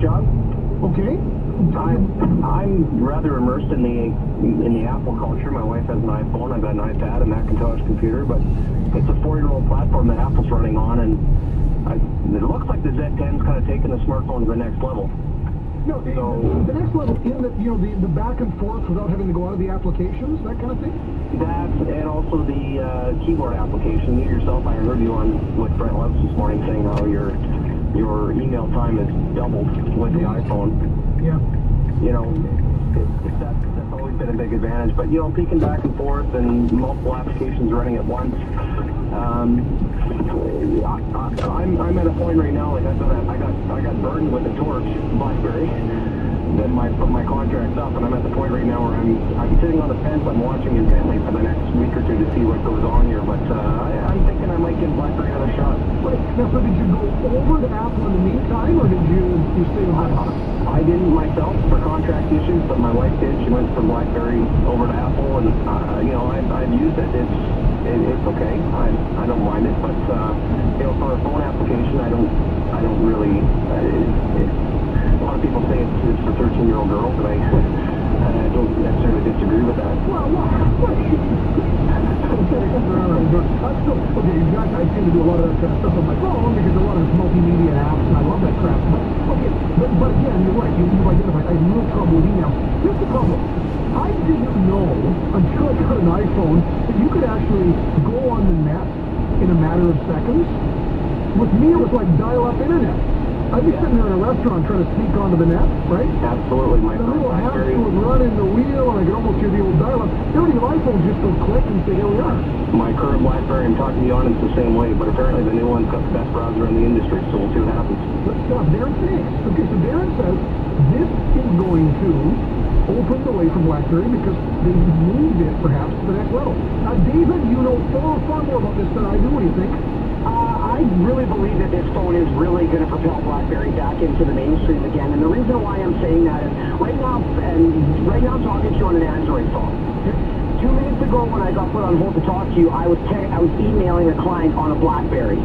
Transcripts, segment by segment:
job. Okay. I'm rather immersed in the Apple culture. My wife has an iPhone. I've got an iPad, a Macintosh computer, but it's a 4-year-old platform that Apple's running on, and it looks like the Z10's kind of taking the smartphone to the next level. No, the next level in that, the back and forth without having to go out of the applications, that kind of thing? That, and also the keyboard application. You yourself, I heard you on with Brent Lutz this morning saying how your email time is doubled with the iPhone. Yeah. That's always been a big advantage. But, peeking back and forth and multiple applications running at once, I'm at a point right now, like I got burned with a torch, BlackBerry. Then my contract's up, and I'm at the point right now where I'm sitting on the fence. I'm watching intently for the next week or two to see what goes on here. But I'm thinking I might give BlackBerry another shot. Wait, now, so did you go over to Apple in the meantime, or did you stay with Apple? I didn't myself for contract issues, but my wife did. She went from BlackBerry over to Apple, and I've used it. It's okay. I don't mind it, but for a phone application, I don't really. A lot of people say it's for 13-year-old girls, and I don't necessarily disagree with that. Well, okay, I tend to do a lot of that kind of stuff on my phone because a lot of it's multimedia apps, and I love that crap. But again, you're right. You've identified. I have no trouble with email. Here's the problem. I didn't know until I got an iPhone that you could actually go on the net in a matter of seconds. With me, it was like dial-up internet. I'd be sitting there in a restaurant trying to sneak onto the net, right? Absolutely. My the little hamster would run in the wheel, and I could almost hear the old dial-up. Every iPhone just go click and say, here we are. My current BlackBerry, I'm talking to you on, it's the same way, but apparently the new one's got the best browser in the industry, so we'll see what happens. But Darren says, okay, so Darren says this is going to open the way for BlackBerry because they moved it perhaps to the next level. David, you know far more about this than I do. What do you think? I really believe that this phone is really going to propel BlackBerry back into the mainstream again. And the reason why I'm saying that is right now I'm talking to you on an Android phone. 2 minutes ago when I got put on hold to talk to you, I was emailing a client on a BlackBerry.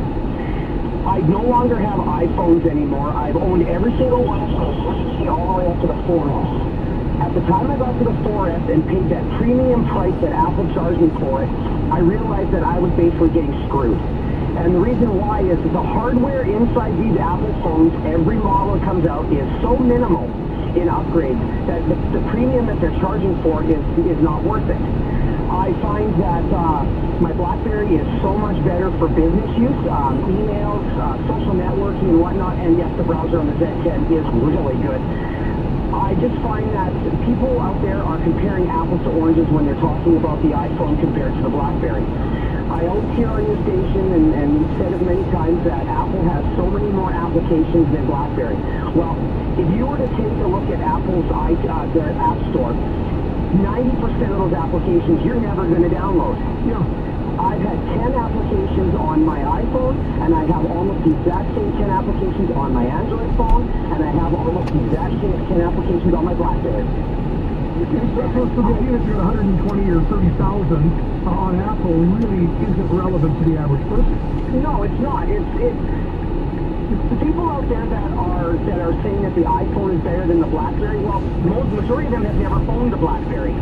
I no longer have iPhones anymore. I've owned every single one of them all the way up to the 4S. At the time I got to the 4S and paid that premium price that Apple charged me for it, I realized that I was basically getting screwed. And the reason why is the hardware inside these Apple phones, every model that comes out, is so minimal in upgrades that the premium that they're charging for is not worth it. I find that my BlackBerry is so much better for business use, emails, social networking and whatnot, and yes, the browser on the Z10 is really good. I just find that people out there are comparing apples to oranges when they're talking about the iPhone compared to the BlackBerry. I always hear on your station, and you've said it many times, that Apple has so many more applications than BlackBerry. Well, if you were to take a look at Apple's their App Store, 90% of those applications you're never going to download. Yeah. I've had 10 applications on my iPhone, and I have almost the exact same 10 applications on my Android phone, and I have almost the exact same 10 applications on my BlackBerry. Okay, so the idea that you're at 120 or 30,000 on Apple really isn't relevant to the average person. No, it's not. It's the people out there that are saying that the iPhone is better than the BlackBerry. Well, the majority of them have never owned a BlackBerry.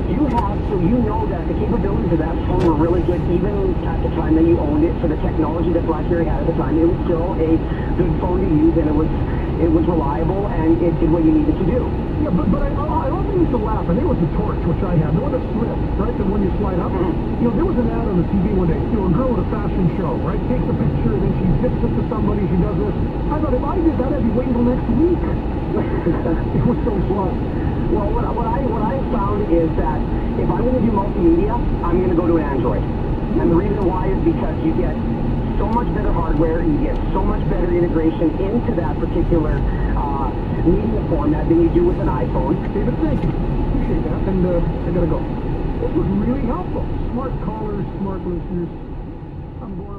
You have, so you know that the capabilities of that phone were really good, even at the time that you owned it. For the technology that BlackBerry had at the time, it was still a good phone to use, and it was reliable, and it did what you needed to do. Yeah, but I often used to laugh. I think it was the Torch, which I had, the one that slipped, right? The one you slide up. Mm-hmm. There was an ad on the TV one day. A girl at a fashion show, right? Takes a picture, then she zips it to somebody. She does this. I thought if I did that, I'd be waiting till next week. It was so slow. Well, what I found is that if I'm going to do multimedia, I'm going to go to an Android. And the reason why is because you get so much better hardware, you get so much better integration into that particular media format than you do with an iPhone. David, thank you. Appreciate that. And I got to go. This was really helpful. Smart callers, smart listeners. I'm going